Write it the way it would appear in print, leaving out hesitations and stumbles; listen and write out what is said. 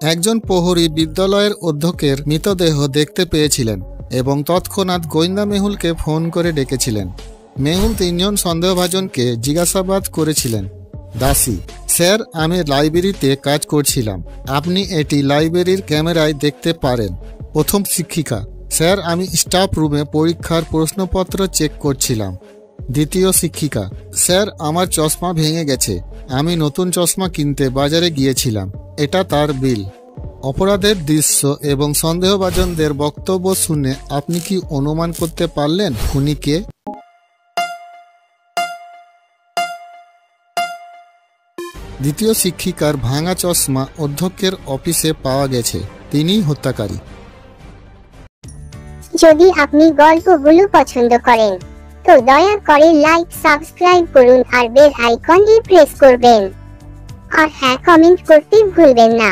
একজন প্রহরী বিদ্যালয়ের অধ্যক্ষের মৃতদেহ দেখতে পেয়েছিলেন এবং তৎক্ষণাৎ গোয়েন্দা মেহুলকে ফোন করে ডেকেছিলেন। মেহুল 3 জন সন্দেহভাজনকে জিজ্ঞাসাবাদ করেছিলেন। দাসী: স্যার, আমি লাইব্রেরিতে কাজ করছিলাম, আপনি এটি লাইব্রেরির ক্যামেরায় দেখতে পারেন। প্রথম শিক্ষিকা: স্যার, আমি স্টাফ রুমে পরীক্ষার প্রশ্নপত্র চেক করছিলাম। দ্বিতীয় শিক্ষিকা: স্যার, আমার চশমা ভেঙে গেছে, আমি নতুন চশমা কিনতে বাজারে গিয়েছিলাম, এটা তার বিল। অপরাধের দৃশ্য এবং সন্দেহভাজনদের বক্তব্য শুনে আপনি কি অনুমান করতে পারলেন খুনি কে? দ্বিতীয় শিক্ষিকার ভাঙা চশমা অধ্যক্ষের অফিসে পাওয়া গেছে, তিনিই হত্যাকারী। যদি আপনি গল্পগুলো পছন্দ করেন তো দয়া করে লাইক, সাবস্ক্রাইব করুন আর বেল আইকনটি প্রেস করবেন। আর হ্যাঁ, কমেন্ট করতে ভুলবেন না।